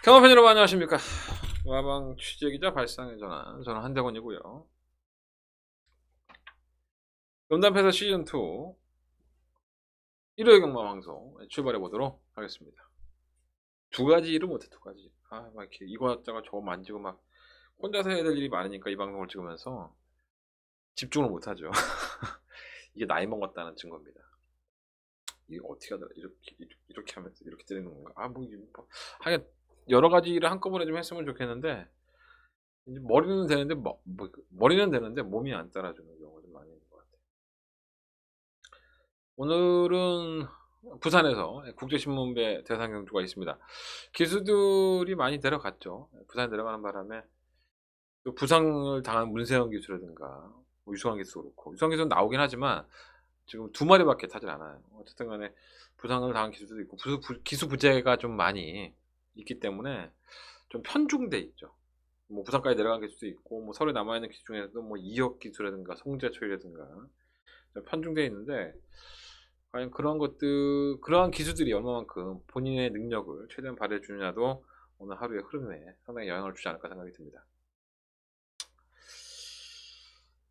경험팬 여러분 안녕하십니까. 와방 취재기자 발상의 전환, 저는 한대건이고요. 음담패서 시즌2 일요일 경마 방송 출발해 보도록 하겠습니다. 두 가지 일을 못해. 두 가지. 막 이렇게 이거 하다가 저거 만지고 막 혼자서 해야 될 일이 많으니까 이 방송을 찍으면서 집중을 못하죠. 이게 나이 먹었다는 증거입니다. 이게 어떻게 하더라. 이렇게 하면서 이렇게 때리는 건가. 하여간 여러 가지 일을 한꺼번에 좀 했으면 좋겠는데, 이제 머리는 되는데 머리는 되는데 몸이 안 따라주는 경우가 좀 많이 있는 것 같아요. 오늘은 부산에서 국제신문배 대상경주가 있습니다. 기수들이 많이 내려갔죠. 부산에 내려가는 바람에 또 부상을 당한 문세영 기수라든가 유승환 기수 그렇고, 유승환 기수는 나오긴 하지만 지금 두 마리밖에 타질 않아요. 어쨌든 간에 부상을 당한 기수도 있고 기수 부재가 좀 많이 있기 때문에 좀 편중돼 있죠. 뭐 부산까지 내려간 기수도 있고, 뭐 서울에 남아있는 기수 중에서도 뭐 이혁 기수라든가 송재철이라든가 편중되어 있는데, 과연 그러한 기수들이 얼마만큼 본인의 능력을 최대한 발휘해주느냐도 오늘 하루의 흐름에 상당히 영향을 주지 않을까 생각이 듭니다.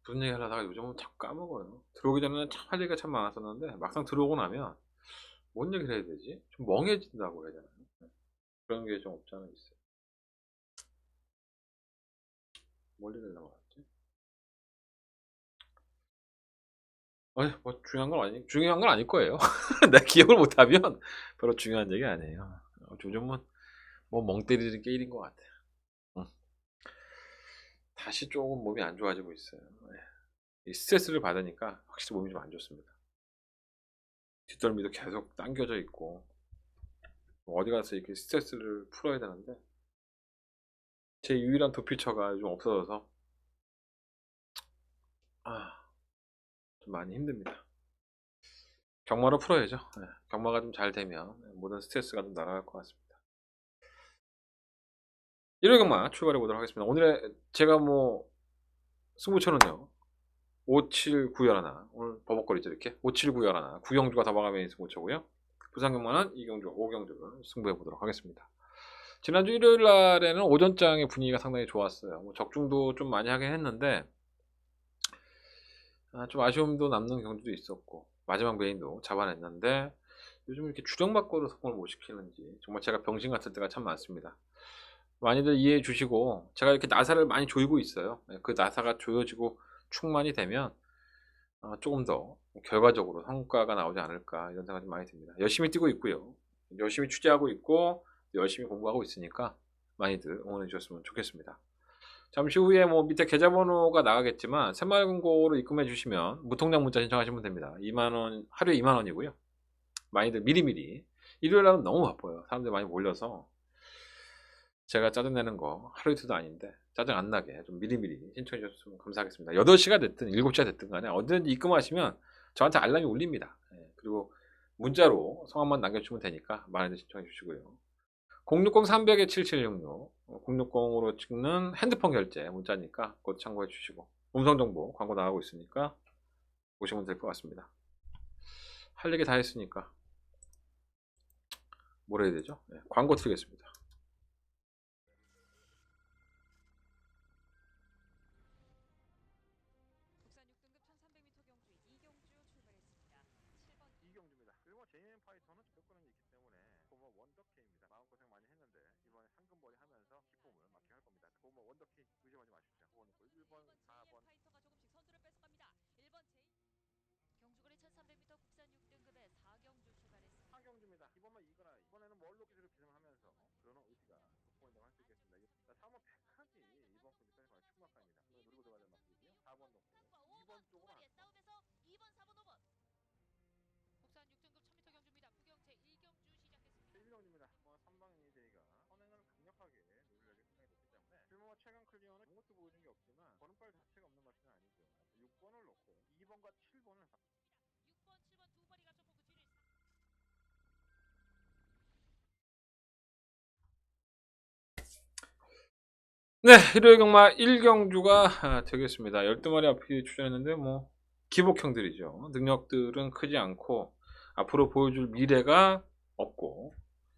무슨 얘기 하려다가 요즘은 자꾸 까먹어요. 들어오기 전에는 참 할 얘기가 참 많았었는데, 막상 들어오고 나면 뭔 얘기를 해야 되지? 좀 멍해진다고 해야 되나요? 그런 게 좀 없지 않아 있어요. 뭘 얘기하려고 하지? 뭐 중요한 건 아닐 거예요. 내가 기억을 못하면 별로 중요한 얘기 아니에요. 요즘은 뭐 멍 때리는 게 일인 것 같아요. 다시 조금 몸이 안 좋아지고 있어요. 이 스트레스를 받으니까 확실히 몸이 좀 안 좋습니다. 뒷덜미도 계속 당겨져 있고, 어디 가서 이렇게 스트레스를 풀어야 되는데 제 유일한 도피처가 좀 없어져서 좀 많이 힘듭니다. 경마로 풀어야죠. 경마가 좀 잘 되면 모든 스트레스가 좀 날아갈 것 같습니다. 일요일 경마 출발해 보도록 하겠습니다. 오늘의 제가 승부처는요 579열하나, 오늘 버벅거리죠 이렇게 579열하나, 구경주가 다방하면 승부처고요. 부산 경마는 이경주, 오경주를 승부해 보도록 하겠습니다. 지난주 일요일 날에는 오전장의 분위기가 상당히 좋았어요. 적중도 좀 많이 하긴 했는데 좀 아쉬움도 남는 경주도 있었고, 마지막 메인도 잡아냈는데 요즘 이렇게 주력 맞고도 성공을 못 시키는지 정말 제가 병신 같을 때가 참 많습니다. 많이들 이해해 주시고, 제가 이렇게 나사를 많이 조이고 있어요. 그 나사가 조여지고 충만이 되면 조금 더 결과적으로 성과가 나오지 않을까, 이런 생각이 많이 듭니다. 열심히 뛰고 있고요. 열심히 취재하고 있고 열심히 공부하고 있으니까 많이들 응원해 주셨으면 좋겠습니다. 잠시 후에 밑에 계좌번호가 나가겠지만 새마을금고로 입금해 주시면 무통장 문자 신청하시면 됩니다. 2만원, 하루에 2만원이고요. 많이들 미리미리, 일요일날은 너무 바빠요. 사람들 많이 몰려서 제가 짜증내는 거 하루 이틀도 아닌데 짜증 안 나게 좀 미리미리 신청해 주셨으면 감사하겠습니다. 8시가 됐든 7시가 됐든 간에 언제든지 입금하시면 저한테 알람이 울립니다. 그리고 문자로 성함만 남겨주시면 되니까 많이들 신청해 주시고요. 060-300-7766 060으로 찍는 핸드폰 결제 문자니까 그것 참고해 주시고, 음성정보 광고 나가고 있으니까 보시면 될 것 같습니다. 할 얘기 다 했으니까 뭘 해야 되죠? 광고 드리겠습니다. 이경주입니다. 그리고 제이맨 파이터는 조건이 있기 때문에 원더케입니다. 마음고생 많이 했는데 이번에 상금벌이 하면서 기쁨을 맞게 할 겁니다. 원더케 의심하지 마십시오. 1번, 4번. 하경주입니다. 이번만 이거나 이번에는 멀로 기술을 기승하면서 그러는 의지가 돋보인다고 할 수 있겠습니다. 3번 백하기 이번 컴퓨터에 충막가입니다. 누르고 들어가야 되는 맛이고요. 4번 넣고 2번 쪽으로 안 1경주입니다. 3방의 제이가 선행을 강력하게 노리려고 생각이 됐기 때문에 필모와 최강 클리어는 아무것도 보여준 게 없지만 번호빨 자체가 없는 맛은 아니죠. 6번을 넣고 2번과 7번을 네, 일요일 경마 1경주가 되겠습니다. 12마리 앞이 출전했는데 기복형들이죠. 능력들은 크지 않고 앞으로 보여줄 미래가 없고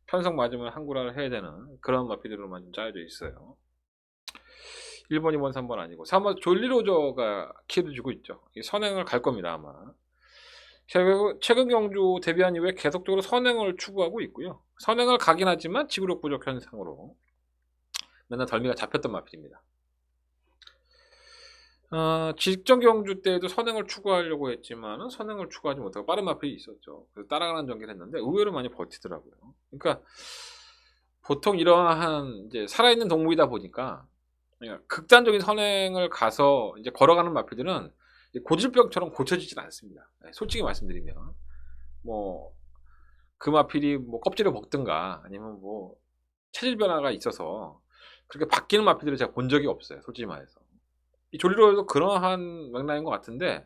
편성 맞으면 한구라를 해야 되는 그런 마피들로만 좀 짜여져 있어요. 1번, 2번, 3번 아니고 3번 졸리로저가 키를 주고 있죠. 선행을 갈 겁니다 아마. 최근 경주 데뷔한 이후에 계속적으로 선행을 추구하고 있고요. 선행을 가긴 하지만 지구력 부족 현상으로 맨날 덜미가 잡혔던 마필입니다. 직전 경주 때에도 선행을 추구하려고 했지만 선행을 추구하지 못하고 빠른 마필이 있었죠. 그래서 따라가는 전개를 했는데 의외로 많이 버티더라고요. 그러니까 보통 이러한 이제 살아있는 동물이다 보니까 극단적인 선행을 가서 이제 걸어가는 마필들은 고질병처럼 고쳐지진 않습니다. 솔직히 말씀드리면 뭐 그 마필이 뭐 껍질을 먹든가 아니면 뭐 체질 변화가 있어서 그렇게 바뀌는 마필들을 제가 본 적이 없어요. 솔직히 말해서. 이 조리로도 그러한 맥락인 것 같은데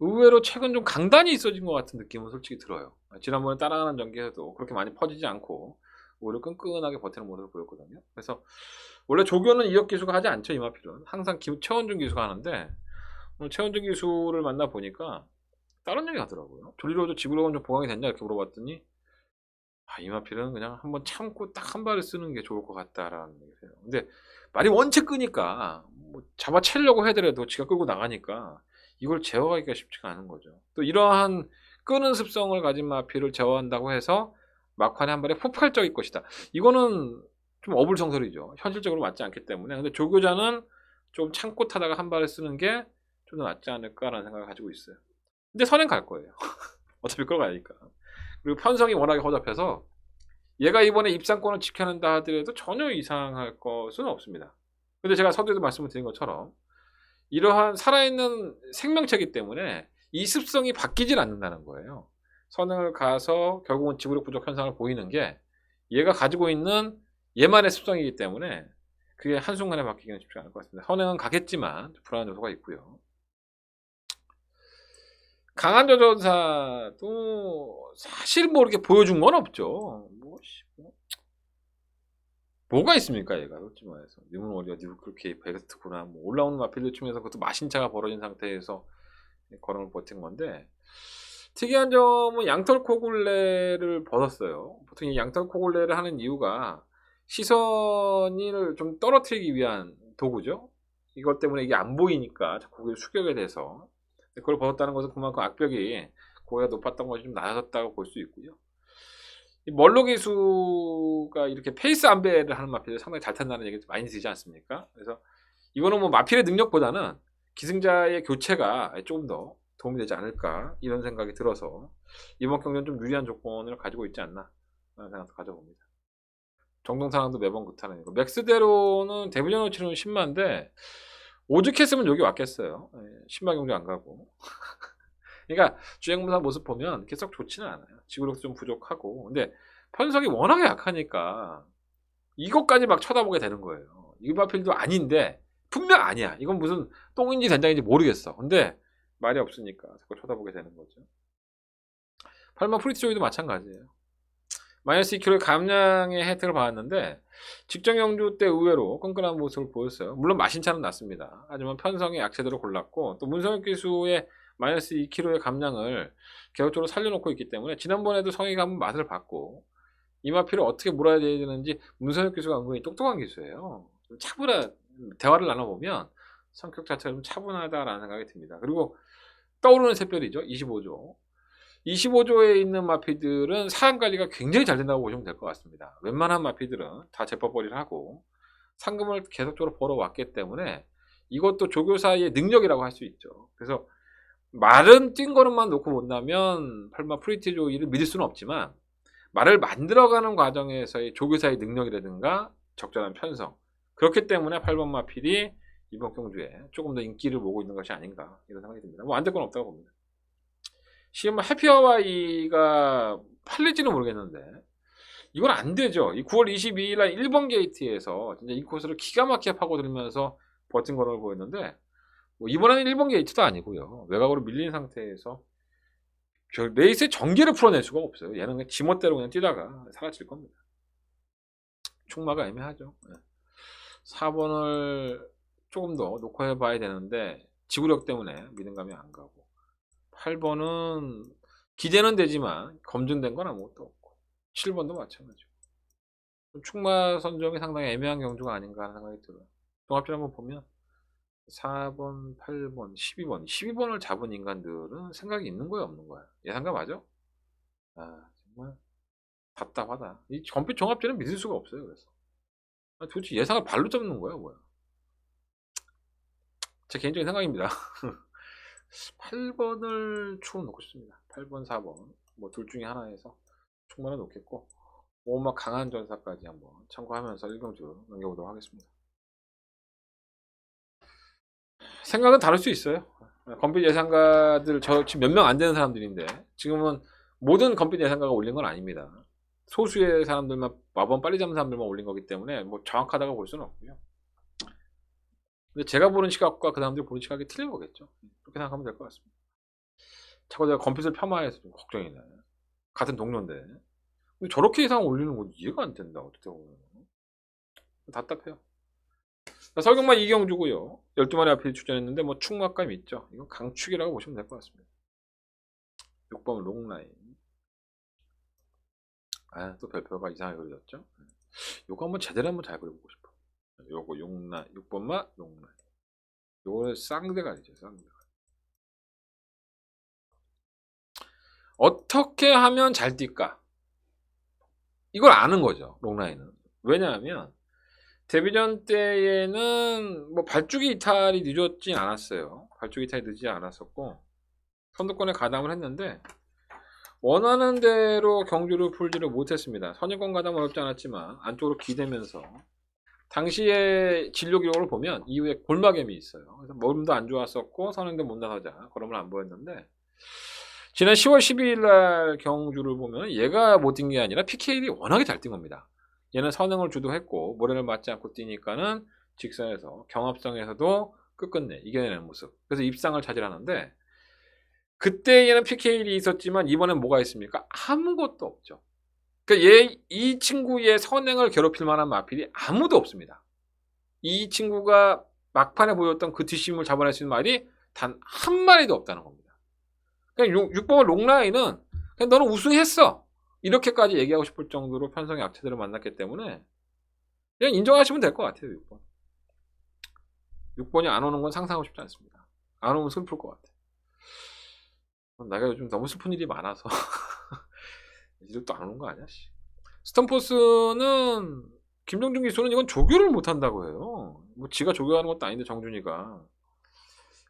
의외로 최근 좀 강단이 있어진 것 같은 느낌은 솔직히 들어요. 지난번에 따라가는 전개에서도 그렇게 많이 퍼지지 않고 오히려 끈끈하게 버티는 모습을 보였거든요. 그래서 원래 조교는 이혁 기수가 하지 않죠. 이 마필은 항상 최원준 기수가 하는데 오늘 최원준 기수를 만나 보니까 다른 얘기 하더라고요. 조리로도 지구력은 좀 보강이 됐냐 이렇게 물어봤더니 이 마필은 그냥 한번 참고 딱 한 발을 쓰는 게 좋을 것 같다라는 얘기세요. 근데 말이 원체 끄니까 뭐 잡아채려고 해더라도 지가 끌고 나가니까 이걸 제어하기가 쉽지가 않은 거죠. 또 이러한 끄는 습성을 가진 마필을 제어한다고 해서 막판에 한 발에 폭발적일 것이다. 이거는 좀 어불성설이죠. 현실적으로 맞지 않기 때문에. 근데 조교자는 좀 참고 타다가 한 발을 쓰는 게 좀 더 낫지 않을까라는 생각을 가지고 있어요. 근데 선행 갈 거예요. 어차피 끌어가니까. 그리고 편성이 워낙에 허접해서 얘가 이번에 입상권을 지켜낸다 하더라도 전혀 이상할 것은 없습니다. 근데 제가 서두에도 말씀을 드린 것처럼 이러한 살아있는 생명체이기 때문에 이 습성이 바뀌질 않는다는 거예요. 선행을 가서 결국은 지구력 부족 현상을 보이는 게 얘가 가지고 있는 얘만의 습성이기 때문에 그게 한순간에 바뀌기는 쉽지 않을 것 같습니다. 선행은 가겠지만 불안한 요소가 있고요. 강한 조전사도 사실 뭐 이렇게 보여준 건 없죠. 뭐가 있습니까 얘가 솔직히 말해서. 님은 어디가 그렇게 베스트구나. 뭐 올라오는 마필드 춤에서 그것도 마신차가 벌어진 상태에서 걸음을 버틴 건데 특이한 점은 양털 코굴레를 벗었어요. 보통 이 양털 코굴레를 하는 이유가 시선을 좀 떨어뜨리기 위한 도구죠. 이것 때문에 이게 안 보이니까 고개를 숙여게 돼서 그걸 벗었다는 것은 그만큼 악벽이 고개가 높았던 것이 좀 낮아졌다고 볼 수 있고요. 이 멀로 기수가 이렇게 페이스 안배를 하는 마필을 상당히 잘 탄다는 얘기 많이 들지 않습니까? 그래서 이거는 뭐 마필의 능력보다는 기승자의 교체가 조금 더 도움이 되지 않을까 이런 생각이 들어서 이번 경기는 좀 유리한 조건을 가지고 있지 않나 라는 생각도 가져봅니다. 정동사랑도 매번 그렇다는 거. 맥스대로는 데뷔전으로 치르는 10마인데 오죽했으면 여기 왔겠어요. 10마 경기 안 가고. 그러니까 주행무사 모습 보면 계속 좋지는 않아요. 지구력도 좀 부족하고. 근데 편성이 워낙에 약하니까 이것까지 막 쳐다보게 되는 거예요. 이바필도 아닌데 분명 아니야. 이건 무슨 똥인지 된장인지 모르겠어. 근데 말이 없으니까 자꾸 쳐다보게 되는 거죠. 8만 프리티 조이도 마찬가지예요. 마이너스 2kg의 감량의 혜택을 받았는데 직전 경주 때 의외로 끈끈한 모습을 보였어요. 물론 마신차는 났습니다. 하지만 편성의 약체들을 골랐고 또 문성혁 기수의 마이너스 2kg의 감량을 계속적으로 살려놓고 있기 때문에 지난번에도 성희가 한번 맛을 봤고 이 마피를 어떻게 몰아야 되는지 문성혁 기수가 은근히 똑똑한 기수예요. 좀 대화를 나눠보면 성격 자체가 좀 차분하다라는 생각이 듭니다. 그리고 떠오르는 샛별이죠. 25조. 25조에 있는 마피들은 사안 관리가 굉장히 잘 된다고 보시면 될 것 같습니다. 웬만한 마피들은 다 재법벌이를 하고 상금을 계속적으로 벌어왔기 때문에 이것도 조교사의 능력이라고 할 수 있죠. 그래서 말은 띵거름만 놓고 본다면 8마 프리티 조이를 믿을 수는 없지만 말을 만들어가는 과정에서의 조교사의 능력이라든가 적절한 편성 그렇기 때문에 8번 마필이 이번 경주에 조금 더 인기를 모으고 있는 것이 아닌가 이런 생각이 듭니다. 뭐 안 될 건 없다고 봅니다. 시험 해피하와이가 팔릴지는 모르겠는데 이건 안 되죠. 이 9월 22일 날 1번 게이트에서 진짜 이 코스를 기가 막히게 파고들면서 버틴 거를 보였는데 뭐 이번에는 1번 게이트도 아니고요. 외곽으로 밀린 상태에서 레이스의 전개를 풀어낼 수가 없어요. 얘는 그냥 지멋대로 그냥 뛰다가 사라질 겁니다. 충마가 애매하죠. 4번을 조금 더 녹화해 봐야 되는데 지구력 때문에 믿음감이 안 가고 8번은 기대는 되지만 검증된 건 아무것도 없고 7번도 마찬가지고 축마 선정이 상당히 애매한 경주가 아닌가 하는 생각이 들어요. 종합전 한번 보면 4번, 8번, 12번, 12번을 잡은 인간들은 생각이 있는 거야, 없는 거야? 예상가 맞아? 아, 정말 답답하다. 이 검빛 종합전은 믿을 수가 없어요. 그래서 도대체 예상을 발로 잡는 거야, 뭐야? 제 개인적인 생각입니다. 8번을 추후 놓고 싶습니다. 8번, 4번 뭐 둘 중에 하나에서 충만을 놓겠고 오막 강한 전사까지 한번 참고하면서 1경주 넘겨보도록 하겠습니다. 생각은 다를 수 있어요. 검빛 예상가들 저 지금 몇 명 안 되는 사람들인데 지금은 모든 검빛 예상가가 올린 건 아닙니다. 소수의 사람들만 마법 빨리 잡는 사람들만 올린 거기 때문에 뭐 정확하다고 볼 수는 없고요. 근데 제가 보는 시각과 그 사람들이 보는 시각이 틀린 거겠죠. 그렇게 생각하면 될 것 같습니다. 자꾸 내가 검빛을 폄하해서 좀 걱정이네. 같은 동료인데 근데 저렇게 예상 올리는 건 이해가 안 된다. 어떻게 보면 답답해요. 설경만 이경주고요. 12마리 앞에 출전했는데 뭐 축막감 있죠. 이건 강축이라고 보시면 될 것 같습니다. 6번 롱라인. 아, 또 별표가 이상하게 그려졌죠. 요거 한번 제대로 한번 잘 그려보고 싶어. 요거 6번마 롱라인. 요거는 쌍대가리죠. 쌍대가리. 어떻게 하면 잘 뛸까? 이걸 아는 거죠. 롱라인은. 왜냐하면 데뷔전 때에는 뭐 발주기 이탈이 늦었진 않았어요. 발주기 이탈이 늦지 않았었고 선두권에 가담을 했는데 원하는 대로 경주를 풀지를 못했습니다. 선행권 가담은 어렵지 않았지만 안쪽으로 기대면서 당시의 진료 기록을 보면 이후에 골마겜이 있어요. 그래서 몸도 안 좋았었고 선행도 못 나가자 걸음을 안 보였는데 지난 10월 12일 날 경주를 보면 얘가 못 뛴 게 아니라 PK이 워낙에 잘 뛴 겁니다. 얘는 선행을 주도했고 모래를 맞지 않고 뛰니까는 직선에서 경합성에서도 끝끝내 이겨내는 모습. 그래서 입상을 차지하는데 그때 얘는 PK이 있었지만 이번엔 뭐가 있습니까? 아무것도 없죠. 그러니까 이 친구의 선행을 괴롭힐 만한 마필이 아무도 없습니다. 이 친구가 막판에 보였던 그 뒷심을 잡아낼 수 있는 말이 단 한 마리도 없다는 겁니다. 그냥 6번 롱라인은 그냥 너는 우승했어. 이렇게까지 얘기하고 싶을 정도로 편성의 악체들을 만났기 때문에 그냥 인정하시면 될 것 같아요. 6번. 6번이 안 오는 건 상상하고 싶지 않습니다. 안 오면 슬플 것 같아. 내가 요즘 너무 슬픈 일이 많아서 이것도 안 오는 거 아니야? 스턴포스는 김정준 기수는 이건 조교를 못한다고 해요. 뭐 지가 조교하는 것도 아닌데 정준이가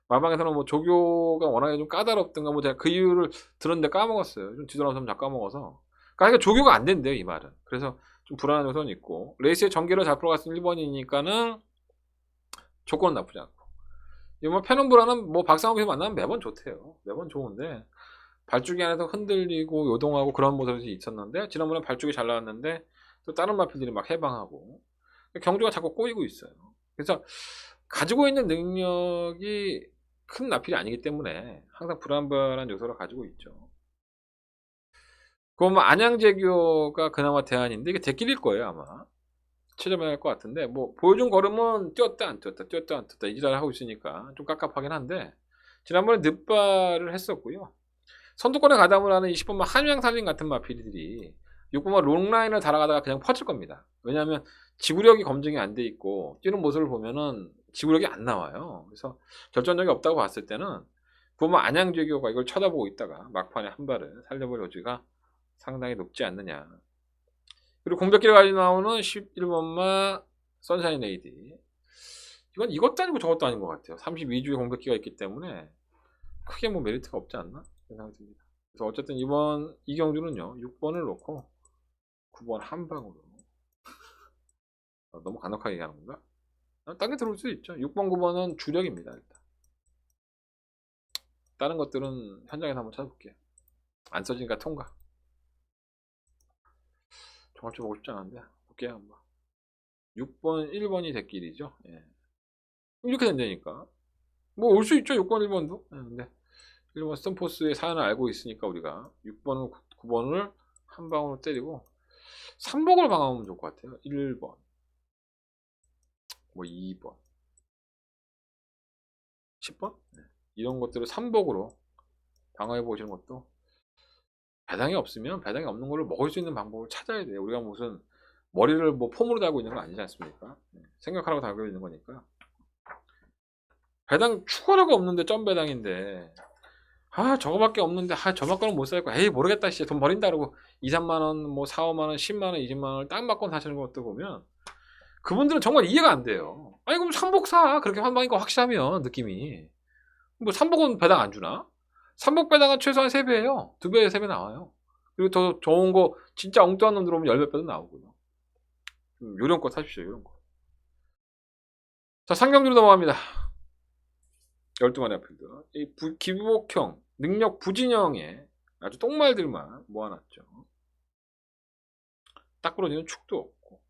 마방에서는 뭐 조교가 워낙에 좀 까다롭든가 뭐 제가 그 이유를 들었는데 까먹었어요. 좀 뒤돌아서면 다 까먹어서. 그러니까 조교가 안 된대요 이 말은. 그래서 좀 불안한 요소는 있고 레이스의 전개를 잘 풀어갔으면 1번이니까는 조건은 나쁘지 않고 뭐 페넌브라는 뭐 박상욱에서 만나면 매번 좋대요. 매번 좋은데 발주기 안에서 흔들리고 요동하고 그런 모습이 있었는데 지난번에 발주기 잘 나왔는데 또 다른 마필들이 막 해방하고 경주가 자꾸 꼬이고 있어요. 그래서 가지고 있는 능력이 큰 나필이 아니기 때문에 항상 불안불안한 요소를 가지고 있죠. 그럼 뭐 안양제교가 그나마 대안인데 이게 대길일 거예요 아마. 최저면 할 것 같은데 뭐 보여준 걸음은 뛰었다 안 뛰었다 뛰었다 안 뛰었다 이 지랄을 하고 있으니까 좀 깝깝하긴 한데 지난번에 늦발을 했었고요. 선두권에 가담을 하는 20번만 한양살림 같은 마필들이 6번만 롱라인을 달아가다가 그냥 퍼질 겁니다. 왜냐하면 지구력이 검증이 안 돼 있고 뛰는 모습을 보면은 지구력이 안 나와요. 그래서 결정력이 없다고 봤을 때는 보면 안양제교가 이걸 쳐다보고 있다가 막판에 한 발을 살려볼 여지가 상당히 높지 않느냐. 그리고 공백기를 가지고 나오는 11번마 선샤인 레이디. 이건 이것도 아니고 저것도 아닌 것 같아요. 32주의 공백기가 있기 때문에 크게 뭐 메리트가 없지 않나 생각이 듭니다. 그래서 어쨌든 이번 이경주는요 6번을 놓고 9번 한 방으로 너무 간혹하게 얘기하는 건가? 딴 게 들어올 수도 있죠. 6번 9번은 주력입니다. 일단 다른 것들은 현장에서 한번 찾아볼게요. 안 써지니까 통과. 종합적 보고 싶지 않은데 볼게요 한번. 6번 1번이 대길이죠. 예. 이렇게 된다니까 뭐 올 수 있죠 6번 1번도. 예, 근데 1번 스턴포스의 사연을 알고 있으니까 우리가 6번 9번을 한 방으로 때리고 3복을 방어하면 좋을 것 같아요. 1번 뭐 2번 10번 네. 이런 것들을 3복으로 방어해 보시는 것도 배당이 없으면 배당이 없는 걸로 먹을 수 있는 방법을 찾아야 돼요. 우리가 무슨 머리를 뭐 폼으로 달고 있는 거 아니지 않습니까? 생각하라고 달고 있는 거니까. 배당 추가라가 없는데 점 배당인데 저거밖에 없는데 저만큼은 못 살고 에이 모르겠다 씨 돈 버린다 그러고 2, 3만원 뭐 4, 5만원 10만원 20만원을 딱 맞고 사시는 것도 보면 그분들은 정말 이해가 안 돼요. 아니 그럼 삼복 사 그렇게 환방인 거 확실하면 느낌이 뭐 삼복은 배당 안 주나? 삼복 배당은 최소한 3배예요 2배 3배 나와요. 그리고 더 좋은 거 진짜 엉뚱한 놈 들어오면 10몇 배도 나오고요. 요령껏 사십시오 요령껏. 자 상경주로 넘어갑니다. 12마리 아필드 이 기복형 능력 부진형의 아주 똥말들만 모아놨죠. 딱 부러지는 축도 없고.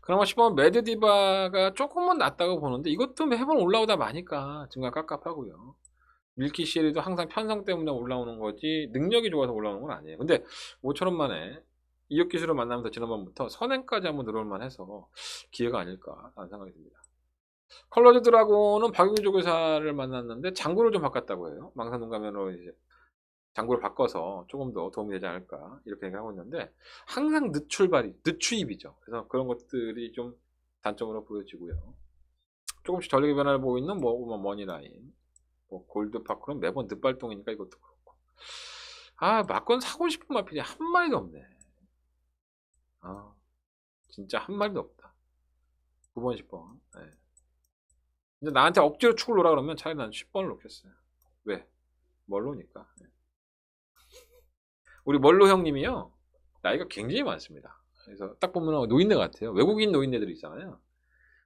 그나마 10번 매드디바가 조금은 낫다고 보는데 이것도 매번 올라오다 마니까 증가 깝깝하고요. 밀키시리도 항상 편성 때문에 올라오는 거지 능력이 좋아서 올라오는 건 아니에요. 근데 5천원 만에 이역 기술을 만나면서 지난번부터 선행까지 한번 들어올만 해서 기회가 아닐까 라는 생각이 듭니다. 컬러즈 드라곤은 박용주 조교사를 만났는데 장구를 좀 바꿨다고 해요. 망사농가면으로 이제 장구를 바꿔서 조금 더 도움이 되지 않을까 이렇게 생각하고 있는데 항상 늦추입이죠. 그래서 그런 것들이 좀 단점으로 보여지고요. 조금씩 전력의 변화를 보이고 있는 뭐 머니라인, 뭐 골드파크는 매번 늦발동이니까 이것도 그렇고. 막건 사고 싶은 마필이 한 마리도 없네. 진짜 한 마리도 없다. 9번 10번. 네. 근데 나한테 억지로 축을 놓으라 그러면 차라리 난 10번을 놓겠어요. 왜? 멀로니까. 우리 멀로 형님이요 나이가 굉장히 많습니다. 그래서 딱 보면 노인네 같아요. 외국인 노인네들 있잖아요.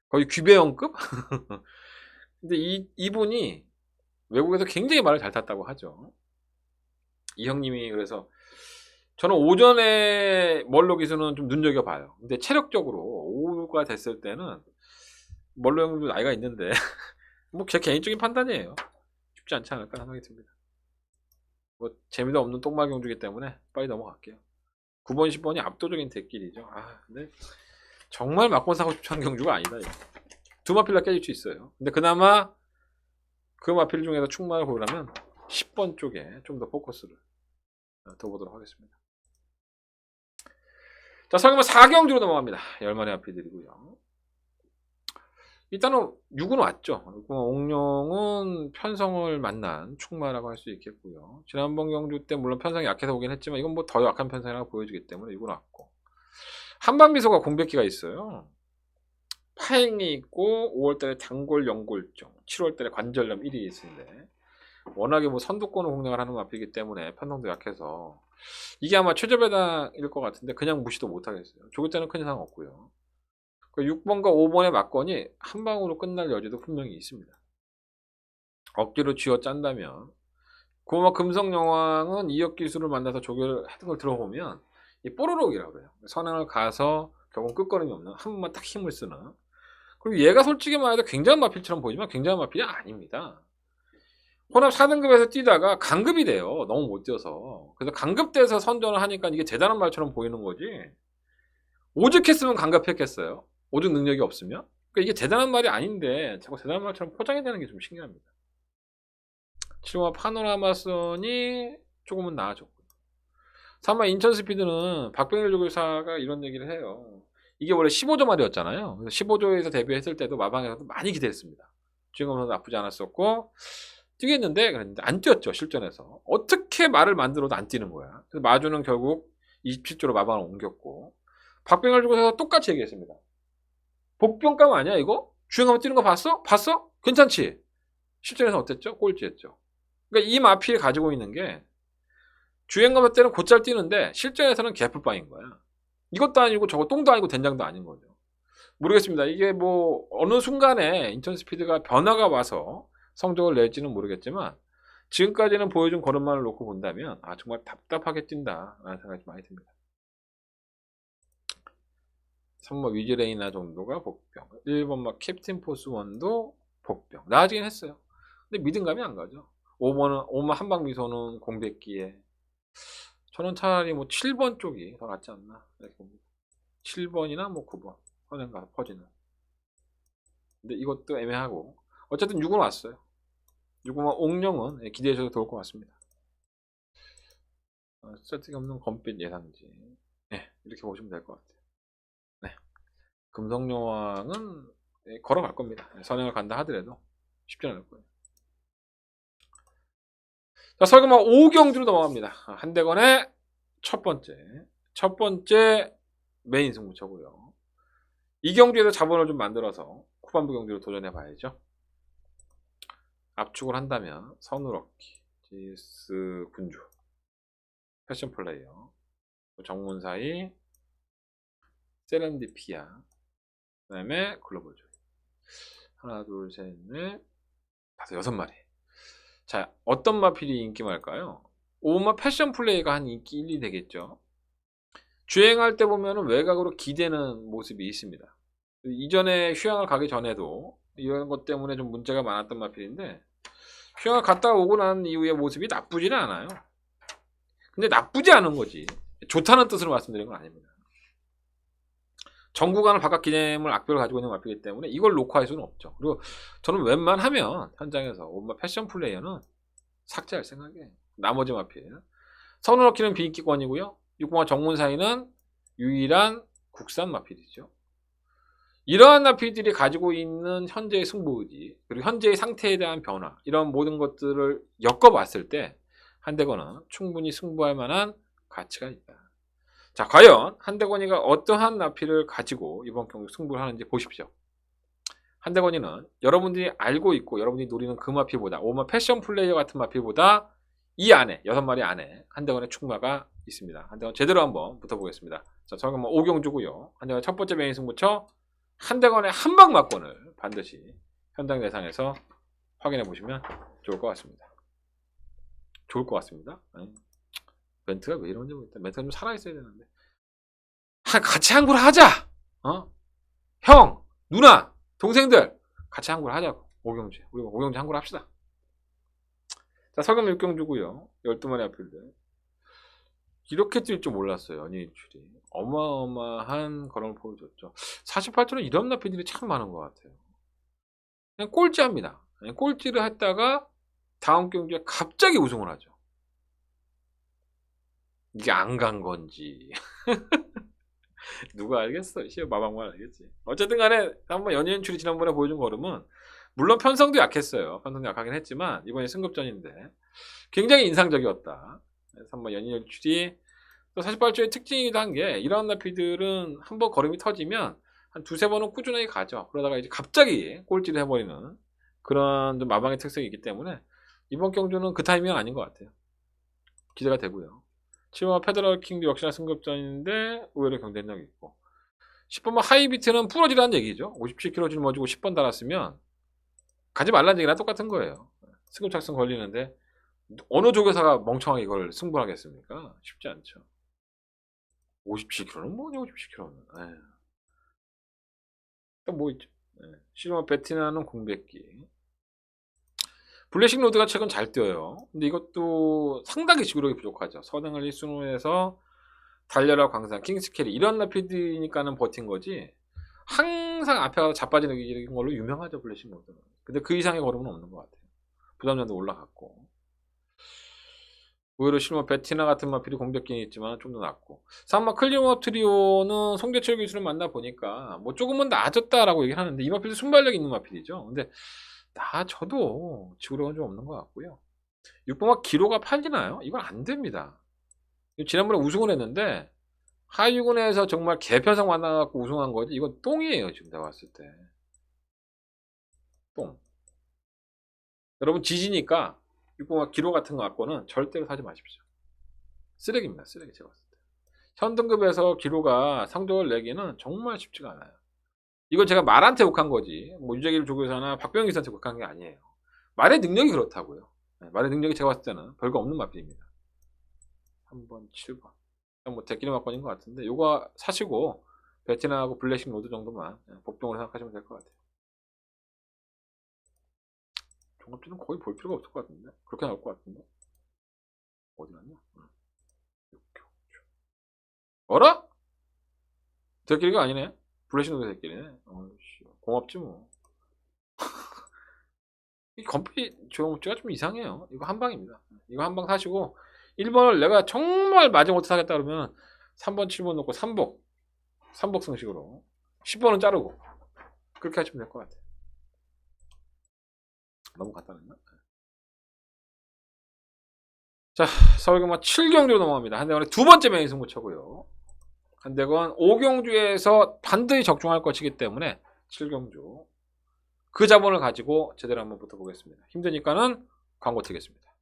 거의 귀배형급? 근데 이분이 외국에서 굉장히 말을 잘 탔다고 하죠. 이 형님이 그래서 저는 오전에 멀로 기수는 좀 눈여겨봐요. 근데 체력적으로 오후가 됐을 때는 멀로 형도 나이가 있는데 뭐 제 개인적인 판단이에요. 쉽지 않지 않을까 생각이 듭니다. 뭐 재미도 없는 똥말 경주기 때문에 빨리 넘어갈게요. 9번 10번이 압도적인 대길이죠. 근데 정말 막권 사고 싶지 않은 경주가 아니다 이거. 두 마필라 깨질 수 있어요. 근데 그나마 그 마필 중에서 충만을 고르라면 10번 쪽에 좀 더 포커스를 더 보도록 하겠습니다. 자, 설마 4경주로 넘어갑니다. 10마리 아필들이고요. 일단은 6은 왔죠. 옥룡은 편성을 만난 충마라고 할 수 있겠고요. 지난번 경주 때 물론 편성이 약해서 오긴 했지만 이건 뭐 더 약한 편성이라고 보여주기 때문에 6은 왔고. 한방미소가 공백기가 있어요. 파행이 있고 5월달에 단골 연골증, 7월달에 관절염 1이 있는데 워낙에 뭐 선두권을 공략을 하는 마필이기 때문에 편성도 약해서 이게 아마 최저배당일 것 같은데 그냥 무시도 못하겠어요. 조기 때는 큰 이상 없고요. 6번과 5번의 막건이 한 방으로 끝날 여지도 분명히 있습니다. 억지로 쥐어 짠다면 고마 금성여왕은 이역 기술을 만나서 조교를 하는 걸 들어보면 이 뽀로록이라고 해요. 선행을 가서 결국 끝거름이 없는 한 번만 딱 힘을 쓰는. 그리고 얘가 솔직히 말해도 굉장한 마필처럼 보이지만 굉장한 마필이 아닙니다. 혼합 4등급에서 뛰다가 강급이 돼요. 너무 못 뛰어서. 그래서 강급돼서 선전을 하니까 이게 대단한 말처럼 보이는 거지. 오죽했으면 강급했겠어요. 오죽 능력이 없으면. 그러니까 이게 대단한 말이 아닌데 자꾸 대단한 말처럼 포장이 되는 게 좀 신기합니다. 7화 파노라마선이 조금은 나아졌고요. 3화 인천스피드는 박병일 조교사가 이런 얘기를 해요. 이게 원래 15조 말이었잖아요. 그래서 15조에서 데뷔했을 때도 마방에서도 많이 기대했습니다. 주인공 선수 나쁘지 않았었고 뛰겠는데 그랬는데 안 뛰었죠. 실전에서. 어떻게 말을 만들어도 안 뛰는 거야. 그래서 마주는 결국 27조로 마방을 옮겼고 박병일 조교사가 똑같이 얘기했습니다. 복병감 아니야 이거? 주행하면 뛰는 거 봤어? 봤어? 괜찮지? 실전에서 어땠죠? 꼴찌했죠. 그러니까 이 마필이 가지고 있는 게 주행감 때는 곧잘 뛰는데 실전에서는 개풀빵인 거야. 이것도 아니고 저거 똥도 아니고 된장도 아닌 거죠. 모르겠습니다. 이게 뭐 어느 순간에 인천스피드가 변화가 와서 성적을 낼지는 모르겠지만 지금까지는 보여준 걸음만을 놓고 본다면 정말 답답하게 뛴다 라는 생각이 많이 듭니다. 3번 위즈레이나 정도가 복병, 1번 막 캡틴 포스원도 복병 나아지긴 했어요. 근데 믿음감이 안 가죠. 5번 한방미소는 공백기에 저는 차라리 뭐 7번 쪽이 더 낫지 않나 이렇게 봅니다. 7번이나 뭐 9번 선행가 퍼지는. 근데 이것도 애매하고 어쨌든 6은 왔어요. 6은 옥령은 기대해 주셔도 좋을 것 같습니다. 쓸데기 없는 검빛 예상지 이렇게 보시면 될 것 같아요. 금성여왕은 걸어갈 겁니다. 선행을 간다 하더라도 쉽지 않을 거예요. 자, 설금화 5경주로 넘어갑니다. 한대건의 첫 번째 메인 승부처고요. 이 경주에서 자본을 좀 만들어서 후반부 경주로 도전해 봐야죠. 압축을 한다면 선우럭키, GS 군주, 패션 플레이어, 정문사이, 세렌디피아, 그 다음에 글로벌 조이. 하나, 둘, 셋, 넷, 다섯, 6마리. 자, 어떤 마필이 인기 많을까요? 오마 패션 플레이가 한 인기 1, 2 되겠죠. 주행할 때 보면은 외곽으로 기대는 모습이 있습니다. 이전에 휴양을 가기 전에도 이런 것 때문에 좀 문제가 많았던 마필인데, 휴양을 갔다 오고 난 이후의 모습이 나쁘지는 않아요. 근데 나쁘지 않은 거지. 좋다는 뜻으로 말씀드린 건 아닙니다. 전 구간을 바깥 기념을 악별을 가지고 있는 마필이기 때문에 이걸 녹화할 수는 없죠. 그리고 저는 웬만하면 현장에서 오마 패션 플레이어는 삭제할 생각이에요. 나머지 마필. 선우럭키는 비인기권이고요. 6공화 정문사이는 유일한 국산 마필이죠. 이러한 마필들이 가지고 있는 현재의 승부의지, 그리고 현재의 상태에 대한 변화, 이런 모든 것들을 엮어봤을 때 한대건은 충분히 승부할 만한 가치가 있다. 자, 과연 한대건이가 어떠한 마필을 가지고 이번 경기 승부를 하는지 보십시오. 한대건이는 여러분들이 알고 있고 여러분들이 노리는 그 마필보다, 오마 패션 플레이어 같은 마필보다 이 안에, 6마리 안에 한대건의 충마가 있습니다. 한대건 제대로 한번 붙어보겠습니다. 자, 저는 5경주고요. 한대건 첫 번째 메인 승부처 한대건의 한방 막권을 반드시 현장 대상에서 확인해 보시면 좋을 것 같습니다. 멘트가 왜 이런지 모르겠다. 멘트가 좀 살아있어야 되는데. 같이 항구를 하자! 형, 누나, 동생들, 같이 항구를 하자고. 5경주. 우리가 5경주 항구를 합시다. 자, 서금 6경주고요. 12마리 앞필들. 이렇게 뛸 줄 몰랐어요. 연예인출이. 어마어마한 걸음을 보여줬죠. 48초는 이런 나필들이 참 많은 것 같아요. 그냥 꼴찌합니다. 그냥 꼴찌를 했다가 다음 경기에 갑자기 우승을 하죠. 이게 안 간 건지 누가 알겠어. 시어 마방만 알겠지. 어쨌든 간에 한번 연예인출이 지난번에 보여준 걸음은 물론 편성도 약했어요. 편성도 약하긴 했지만 이번에 승급전인데 굉장히 인상적이었다. 그래서 한번 연예인출이 또 48조의 특징이기도 한 게 이런 나피들은 한번 걸음이 터지면 한 2-3번은 꾸준하게 가죠. 그러다가 이제 갑자기 꼴찌를 해버리는 그런 좀 마방의 특성이 있기 때문에 이번 경주는 그 타이밍은 아닌 것 같아요. 기대가 되고요. 7번 페더럴 킹도 역시나 승급전인데 의외로 경쟁력이 있고 10번 하이비트는 부러지라는 얘기죠. 57kg 짊어지고 10번 달았으면 가지 말라는 얘기랑 똑같은 거예요. 승급 착승 걸리는데 어느 조교사가 멍청하게 이걸 승부하겠습니까? 쉽지 않죠. 57kg는 뭐냐 57kg는. 또 뭐 있죠. 실버 베티나는 공백기. 블레싱 로드가 최근 잘 뛰어요. 근데 이것도 상당히 지구력이 부족하죠. 선행을 1순위로 해서 달려라 광산, 킹스캐리 이런 라피드니까는 버틴 거지. 항상 앞에 가서 자빠지는 이런 걸로 유명하죠 블레싱 로드는. 근데 그 이상의 걸음은 없는 것 같아요. 부담량도 올라갔고. 오히려 실버 베티나 같은 마필이 공백기는 있지만 좀 더 낫고. 3마 클리어 트리오는 송대철 기술을 만나보니까 뭐 조금은 나아졌다라고 얘기를 하는데 이 마필도 순발력 있는 마필이죠. 근데 저도 지구력은 좀 없는 것 같고요. 6번마 기로가 팔리나요? 이건 안 됩니다. 지난번에 우승을 했는데 하위군에서 정말 개편성 만나갖고 우승한 거지 이건 똥이에요. 지금 내가 봤을 때 똥. 여러분 지지니까 6번마 기로 같은 거 갖고는 절대로 사지 마십시오. 쓰레기입니다. 쓰레기 제가 봤을 때. 현등급에서 기로가 성적을 내기는 정말 쉽지가 않아요. 이건 제가 말한테 욕한 거지. 뭐 유재길 조교사나 박병희 기사한테 욕한 게 아니에요. 말의 능력이 그렇다고요. 말의 능력이 제가 봤을 때는 별거 없는 마필입니다. 3번, 7번. 뭐 대끼리 막건인 것 같은데 요거 사시고 베티나하고 블레싱 로드 정도만 복병으로 생각하시면 될 것 같아요. 종합주는 거의 볼 필요가 없을 것 같은데 그렇게 나올 것 같은데 어디 갔냐? 어라? 대끼리가 아니네. 블레싱 로드 대끼리네. 고맙지 뭐. 이 건피 조용목지가 좀 이상해요. 이거 한방입니다. 이거 한방 사시고 1번을 내가 정말 마지못해 사겠다 그러면 3번 7번 놓고 3복 승식으로 10번은 자르고 그렇게 하시면 될 것 같아요. 너무 간단했나? 자, 서울경마 7경주로 넘어갑니다. 한대건의 두 번째 메인 승부처고요. 한대건 5경주에서 반드시 적중할 것이기 때문에 7경주 그 자본을 가지고 제대로 한번 붙어보겠습니다. 힘드니까는 광고 드리겠습니다.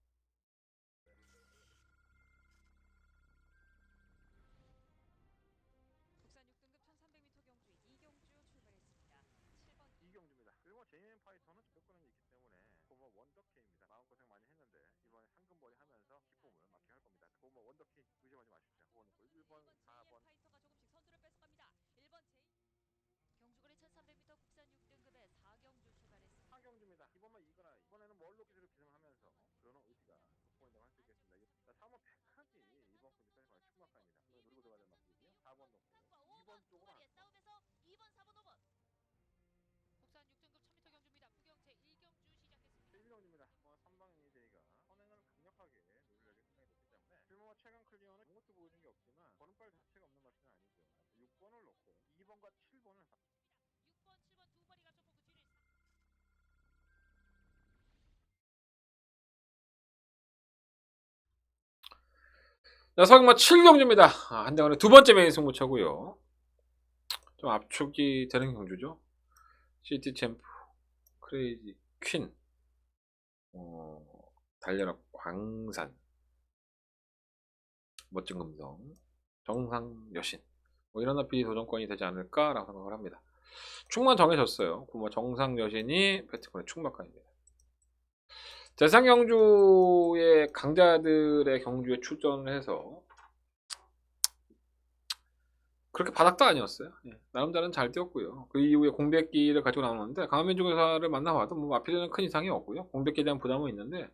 자, 서경마 7경주입니다. 한대건의 두 번째 메인 승부처고요. 좀 압축이 되는 경주죠. 시티 챔프, 크레이지 퀸, 달려라 광산, 멋진 금성, 정상 여신 뭐 이런 앞이 도전권이 되지 않을까라고 생각을 합니다. 축만 정해졌어요. 정상 여신이 배트권의 축막간입니다. 대상 경주의 강자들의 경주에 출전을 해서 그렇게 바닥도 아니었어요. 나름대로는 잘 뛰었고요. 그 이후에 공백기를 가지고 나오는데 강화민중교사를 만나봐도 뭐 마필에는 큰 이상이 없고요. 공백기에 대한 부담은 있는데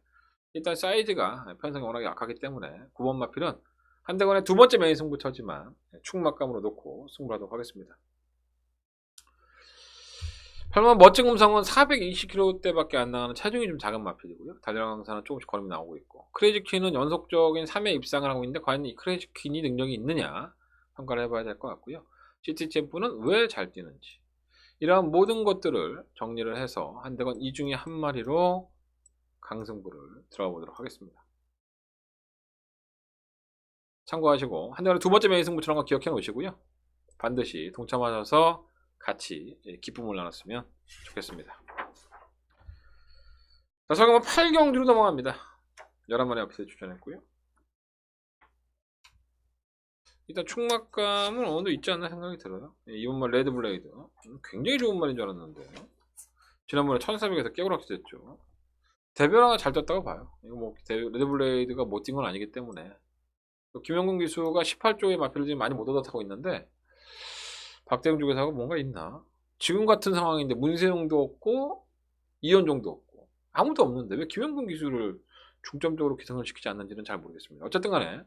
일단 사이즈가 편성이 워낙에 약하기 때문에 9번 마필은 한대건의 두 번째 메인 승부처지만 축막감으로 놓고 승부하도록 하겠습니다. 8번 멋진 금성은 420kg대밖에 안 나가는 체중이 좀 작은 마필이고요. 달려라 강사는 조금씩 걸음이 나오고 있고, 크레이지 퀸은 연속적인 3회 입상을 하고 있는데 과연 이 크레이지 퀸이 능력이 있느냐 평가를 해봐야 될 것 같고요. 시티 챔프는 왜 잘 뛰는지 이러한 모든 것들을 정리를 해서 한대건 이 중에 한 마리로 강승부를 들어가 보도록 하겠습니다. 참고하시고 한대건의 두 번째 메인 승부처럼 거 기억해 놓으시고요. 반드시 동참하셔서 같이 기쁨을 나눴으면 좋겠습니다. 자, 서경마 8경주로 넘어갑니다. 11마리 앞에서 추천했고요. 일단 축막감은 어느 정도 있지 않나 생각이 들어요. 이번 말 레드블레이드 굉장히 좋은 말인 줄 알았는데 지난번에 1400에서 깨우락지 됐죠. 대변화가 잘 떴다고 봐요. 이거 뭐 레드블레이드가 못 뛴 건 아니기 때문에. 김영근 기수가 18조의 마필을 지금 많이 못 얻어타고 있는데 박대웅 쪽에서 뭔가 있나? 지금 같은 상황인데 문세용도 없고 이현종도 없고 아무도 없는데 왜 김영근 기수를 중점적으로 기승을 시키지 않는지는 잘 모르겠습니다. 어쨌든 간에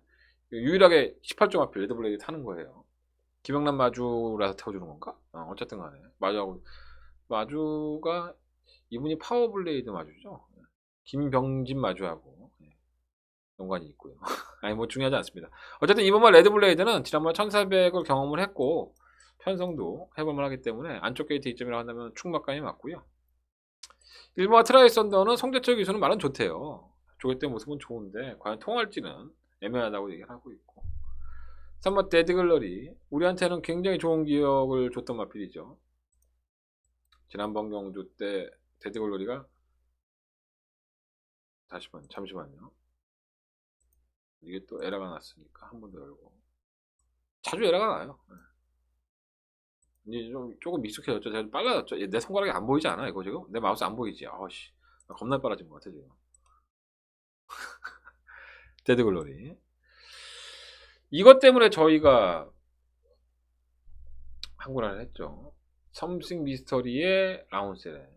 유일하게 18조 마필 레드블레이드 타는 거예요. 김영란 마주라서 태워주는 건가? 어쨌든 간에 마주가 이분이 파워블레이드 마주죠. 김병진 마주하고 연관이 있고요. 아니 뭐 중요하지 않습니다. 어쨌든 이번만 레드블레이드는 지난번 1400을 경험을 했고 편성도 해볼만 하기 때문에 안쪽 게이트 이점이라고 한다면 충막감이 맞고요. 1번 트라이 썬더는 성대적 기수는 말은 좋대요. 조개 때 모습은 좋은데 과연 통할지는 애매하다고 얘기를 하고 있고, 3번 데드글러리 우리한테는 굉장히 좋은 기억을 줬던 마필이죠. 지난번 경주 때 데드글러리가 잠시만요. 이게 또 에러가 났으니까 한 번 더 열고. 자주 에러가 나요. 이제 조금 익숙해졌죠. 제가 빨라졌죠. 내 손가락이 안 보이지 않아 이거 지금? 내 마우스 안 보이지? 아씨 겁나 빨라진 것 같아 지금. 데드글로리 이것 때문에 저희가 한국어를 했죠. 썸씽 미스터리의 라운셀에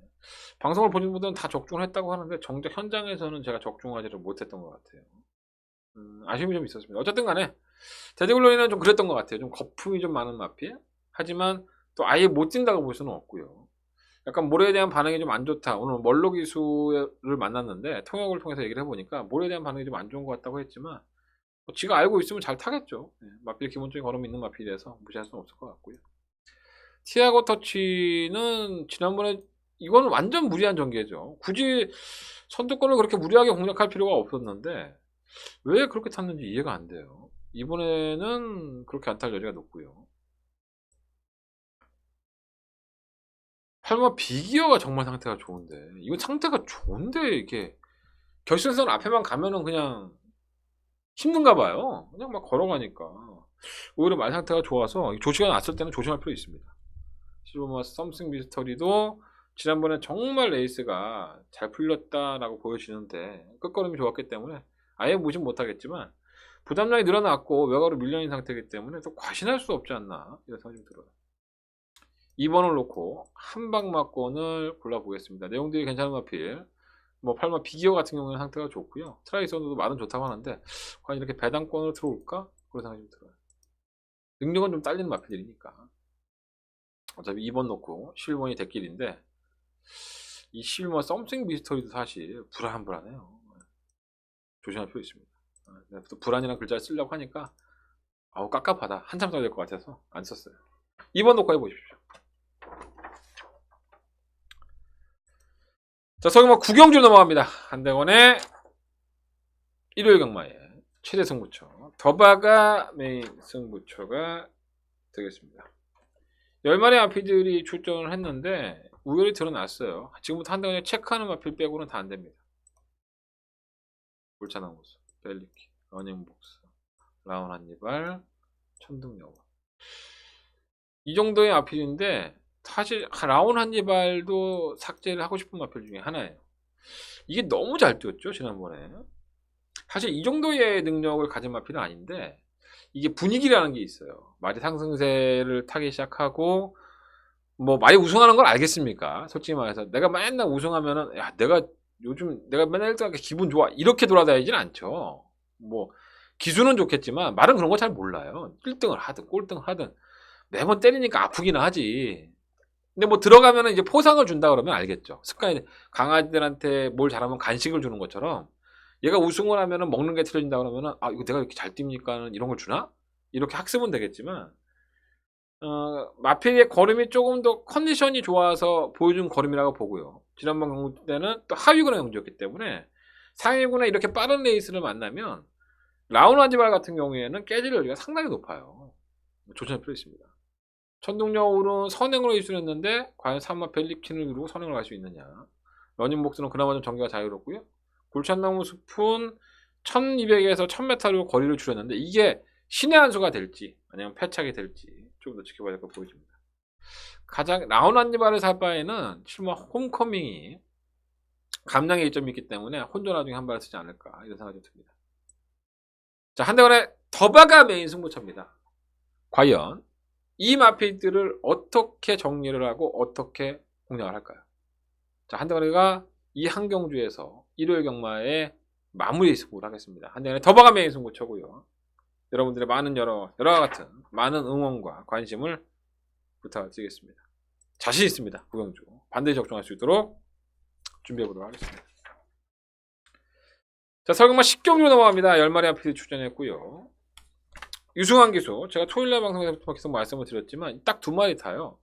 방송을 보신 분들은 다 적중을 했다고 하는데 정작 현장에서는 제가 적중하지를 못했던 것 같아요. 아쉬움이 좀 있었습니다. 어쨌든 간에 데드글로리는 좀 그랬던 것 같아요. 좀 거품이 좀 많은 마필. 하지만 또 아예 못 뛴다고 볼 수는 없고요. 약간 모래에 대한 반응이 좀 안 좋다. 오늘 멀로 기수를 만났는데 통역을 통해서 얘기를 해보니까 모래에 대한 반응이 좀 안 좋은 것 같다고 했지만 뭐 지가 알고 있으면 잘 타겠죠. 마필 기본적인 걸음이 있는 마필이라서 무시할 수는 없을 것 같고요. 티아고 터치는 지난번에 이거는 완전 무리한 전개죠. 굳이 선두권을 그렇게 무리하게 공략할 필요가 없었는데 왜 그렇게 탔는지 이해가 안 돼요. 이번에는 그렇게 안 탈 여지가 높고요. 8번 비기어가 정말 상태가 좋은데 이거 상태가 좋은데 이게 결승선 앞에만 가면은 그냥 힘든가 봐요. 그냥 막 걸어가니까 오히려 말 상태가 좋아서 조치가 났을 때는 조심할 필요 있습니다. 실버마 썸씽 미스터리도 지난번에 정말 레이스가 잘 풀렸다라고 보여지는데 끝걸음이 좋았기 때문에 아예 무시 못하겠지만 부담량이 늘어났고 외곽으로 밀려있는 상태이기 때문에 또 과신할 수 없지 않나 이런 생각이 좀 들어요. 2번을 놓고 한방마권을 골라보겠습니다. 내용들이 괜찮은 마필 뭐 8번 비기어 같은 경우는 상태가 좋고요. 트라이선도 많은 좋다고 하는데 과연 이렇게 배당권으로 들어올까? 그런 생각이 좀 들어요. 능력은 좀 딸리는 마필들이니까 어차피 2번 놓고 11번이 대길인데 이 11번 썸씽 미스터리도 사실 불안해요. 조심할 필요 있습니다. 또 불안이라는 글자를 쓰려고 하니까 아우 깝깝하다. 한참 써야 될 것 같아서 안 썼어요. 2번 놓고 해보십시오. 자, 서경마 구경주 넘어갑니다. 한대건의 일요일 경마의 최대 승부처 더바가 메인 승부처가 되겠습니다. 10마리 마필들이 출전을 했는데 우열이 드러났어요. 지금부터 한대건에 체크하는 마필 빼고는 다 안됩니다. 골차나무스, 벨리키, 러닝복스, 라운 한니발, 천둥여우 이 정도의 마필인데 사실 라운 한니발도 삭제를 하고 싶은 마필 중에 하나예요. 이게 너무 잘 뛰었죠 지난번에. 사실 이 정도의 능력을 가진 마필은 아닌데 이게 분위기라는 게 있어요. 말이 상승세를 타기 시작하고 뭐 많이 우승하는 걸 알겠습니까? 솔직히 말해서 내가 맨날 우승하면은 야 내가 요즘 내가 맨날 1등하니까 기분 좋아 이렇게 돌아다니진 않죠. 뭐 기수는 좋겠지만 말은 그런 거 잘 몰라요. 1등을 하든 꼴등을 하든 매번 때리니까 아프기는 하지. 근데 뭐 들어가면은 이제 포상을 준다 그러면 알겠죠. 습관이 강아지들한테 뭘 잘하면 간식을 주는 것처럼 얘가 우승을 하면은 먹는 게 틀어진다 그러면은 아 이거 내가 이렇게 잘 뜁니까 이런 걸 주나? 이렇게 학습은 되겠지만 마필의 걸음이 조금 더 컨디션이 좋아서 보여준 걸음이라고 보고요. 지난번 경기 때는 또 하위군의 경기였기 때문에 상위군에 이렇게 빠른 레이스를 만나면 라운하지발 같은 경우에는 깨질 여지가 상당히 높아요. 조심할 필요 있습니다. 천둥여울은 선행으로 입수했는데 과연 3마 벨리킨을 누르고 선행을 갈 수 있느냐. 러닝복스는 그나마 좀 전개가 자유롭고요. 굴찬나무 숲은 1200에서 1000m로 거리를 줄였는데 이게 신의 한 수가 될지 아니면 패착이 될지 좀 더 지켜봐야 될 것 보여집니다. 가장 라운 한니발을 살 바에는 실마 홈커밍이 감량의 이점이 있기 때문에 혼전 나중에 한 발을 쓰지 않을까 이런 생각이 좀 듭니다. 자, 한대건의 더바가 메인 승부처입니다. 과연 이 마필들을 어떻게 정리를 하고 어떻게 공략을 할까요? 자, 한대건이가 이 한경주에서 일요일 경마의 마무리 승부를 하겠습니다. 한대건의 더바가 메인 승부처고요. 여러분들의 많은 여러 같은 많은 응원과 관심을 부탁을 드리겠습니다. 자신 있습니다. 구경주 반드시 적중할 수 있도록 준비해 보도록 하겠습니다. 자, 설경마 10경주 넘어갑니다. 10마리 마필이 출전했고요. 유승환 기수 제가 토요일날 방송에서부터 계속 말씀을 드렸지만 딱 2마리 타요.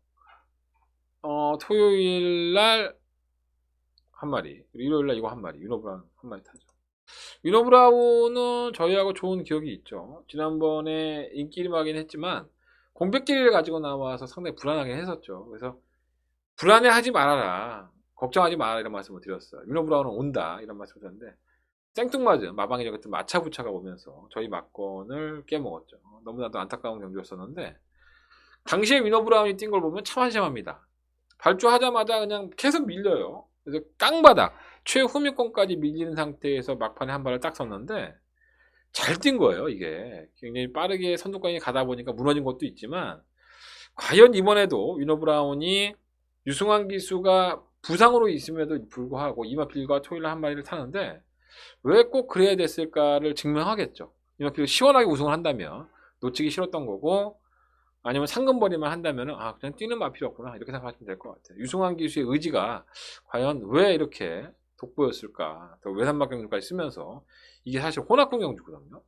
토요일날 한 마리, 일요일날 이거 한 마리, 유노브라운 한 마리 타죠. 유노브라운은 저희하고 좋은 기억이 있죠. 지난번에 인기림하긴 했지만 공백기를 가지고 나와서 상당히 불안하긴 했었죠. 그래서 불안해하지 말아라, 걱정하지 마라 이런 말씀을 드렸어요. 유노브라운은 온다 이런 말씀을 드렸는데 생뚱맞은 마방이적 같은 마차부차가 오면서 저희 막건을 깨먹었죠. 너무나도 안타까운 경기였었는데 당시에 위너브라운이 뛴 걸 보면 참 한심합니다. 발주하자마자 그냥 계속 밀려요. 그래서 깡바닥 최후미권까지 밀리는 상태에서 막판에 한 발을 딱 섰는데 잘 뛴 거예요. 이게 굉장히 빠르게 선두권이 가다 보니까 무너진 것도 있지만 과연 이번에도 위너브라운이 유승환 기수가 부상으로 있음에도 불구하고 이마필과 토요일에 한 마리를 타는데 왜 꼭 그래야 됐을까를 증명하겠죠. 이마필 시원하게 우승을 한다면 놓치기 싫었던 거고 아니면 상금벌이만 한다면 아 그냥 뛰는 마필이었구나 이렇게 생각하시면 될 것 같아요. 유승환 기수의 의지가 과연 왜 이렇게 돋보였을까. 또 외산막 경주까지 쓰면서 이게 사실 혼합군 경주거든요.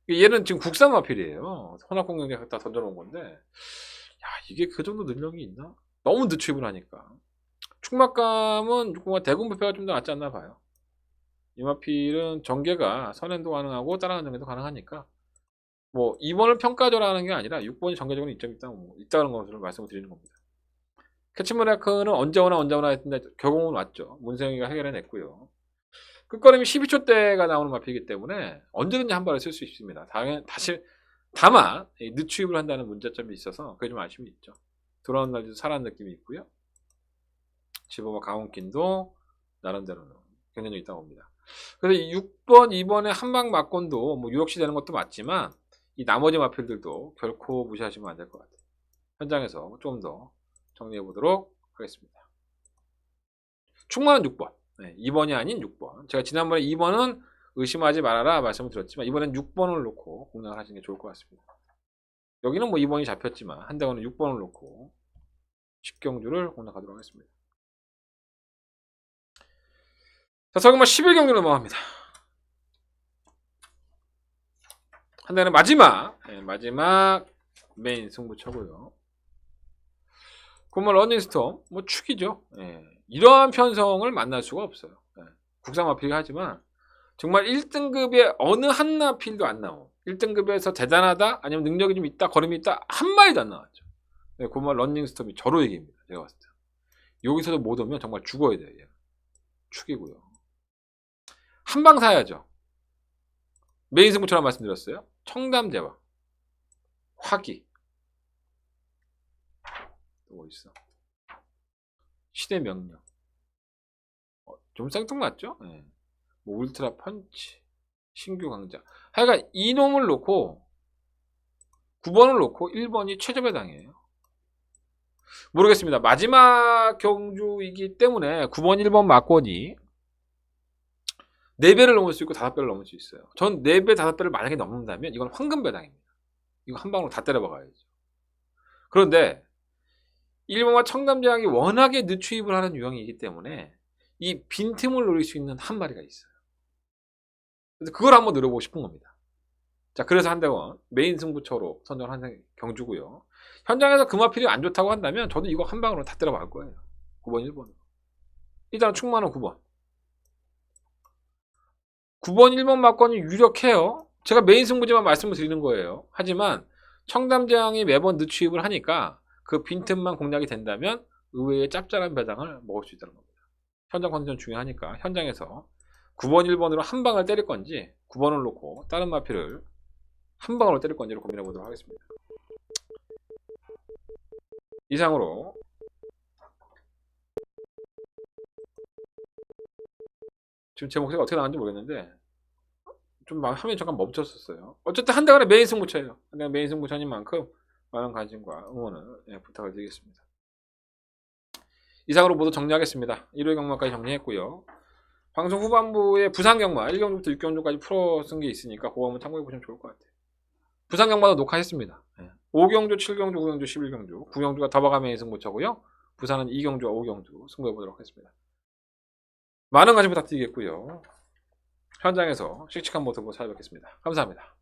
얘는 지금 국산 마필이에요. 혼합군 경주에 갖다 던져놓은 건데 이게 그 정도 능력이 있나? 너무 늦추입을 하니까. 축막감은 뭔가 대군부패가 좀 더 낫지 않나 봐요. 이마필은 전개가 선행도 가능하고 따라가는 전개도 가능하니까 뭐 2번을 평가절하는 게 아니라 6번이 전개적으로 이점이 있다는 것을 말씀을 드리는 겁니다. 캐치머레크는 언제 오나 했는데 결국은 왔죠. 문세영이가 해결해냈고요. 끝걸음이 12초 대가 나오는 마필이기 때문에 언제든지 한 발을 쓸 수 있습니다. 다만 늦추입을 한다는 문제점이 있어서 그게 좀 아쉬움이 있죠. 들어온 날도 살아난 느낌이 있고요. 집어봐 강원킨도 나름대로는 경쟁력이 있다고 봅니다. 그래서 6번, 2번에 한방 막건도 뭐 유력시 되는 것도 맞지만 이 나머지 마필들도 결코 무시하시면 안 될 것 같아요. 현장에서 좀 더 정리해 보도록 하겠습니다. 충만은 6번. 2번이 아닌 6번. 제가 지난번에 2번은 의심하지 말아라 말씀을 드렸지만 이번엔 6번을 놓고 공략을 하시는 게 좋을 것 같습니다. 여기는 뭐 2번이 잡혔지만 한대원은 6번을 놓고 10경주를 공략하도록 하겠습니다. 자, 설금마 11경주 넘어갑니다. 한대는 마지막 메인 승부처고요. 그러면 러닝스톰 뭐 축이죠. 이러한 편성을 만날 수가 없어요. 국산 마필이 하지만 정말 1등급의 어느 한 마필도 안 나오고 1등급에서 대단하다 아니면 능력이 좀 있다 걸음이 있다 한 마리도 안 나왔죠. 그러면 러닝스톰이 저로 얘기입니다. 제가 봤을 때 여기서도 못 오면 정말 죽어야 돼요. 축이고요. 한방 사야죠. 메인 승부처럼 말씀드렸어요. 청담제왕 화기 또 어딨어? 시대 명령 좀 생뚱맞죠? 뭐 울트라 펀치 신규 강자 하여간 이놈을 놓고 9번을 놓고 1번이 최저배당이에요. 모르겠습니다. 마지막 경주이기 때문에 9번 1번 막권이 4배를 넘을 수 있고 5배를 넘을 수 있어요. 전 4배 5배를 만약에 넘는다면 이건 황금배당입니다. 이거 한 방으로 다 때려박아야죠. 그런데 1번과 청담제왕이 워낙에 늦추입을 하는 유형이기 때문에 이 빈틈을 노릴 수 있는 한 마리가 있어요. 그래서 그걸 한번 노려보고 싶은 겁니다. 자, 그래서 한대원 메인 승부처로 선정한 경주고요. 현장에서 금화필이 안 좋다고 한다면 저도 이거 한 방으로 다 때려박을 거예요. 9번 1번 일단 충만은 9번 1번 막건이 유력해요. 제가 메인 승부지만 말씀을 드리는 거예요. 하지만 청담제왕이 매번 늦추입을 하니까 그 빈틈만 공략이 된다면 의외의 짭짤한 배당을 먹을 수 있다는 겁니다. 현장 컨디션 중요하니까 현장에서 9번 1번으로 한 방을 때릴 건지 9번을 놓고 다른 마필을 한 방으로 때릴 건지를 고민해 보도록 하겠습니다. 이상으로 지금 제 목소리가 어떻게 나왔는지 모르겠는데 좀 화면이 잠깐 멈췄었어요. 어쨌든 한대간에 메인 승부처예요. 한대간 메인 승부처인 만큼 많은 관심과 응원을 부탁을 드리겠습니다. 이상으로 모두 정리하겠습니다. 1회 경마까지 정리했고요. 방송 후반부에 부산 경마 1경주부터 6경주까지 풀어 쓴 게 있으니까 그거 한번 참고해 보시면 좋을 것 같아요. 부산 경마도 녹화했습니다. 5경주, 7경주, 9경주, 11경주 9경주가 더버가 메인 승부처고요. 부산은 2경주와 5경주 승부해 보도록 하겠습니다. 많은 관심 부탁드리겠고요. 현장에서 씩씩한 모습으로 찾아뵙겠습니다. 감사합니다.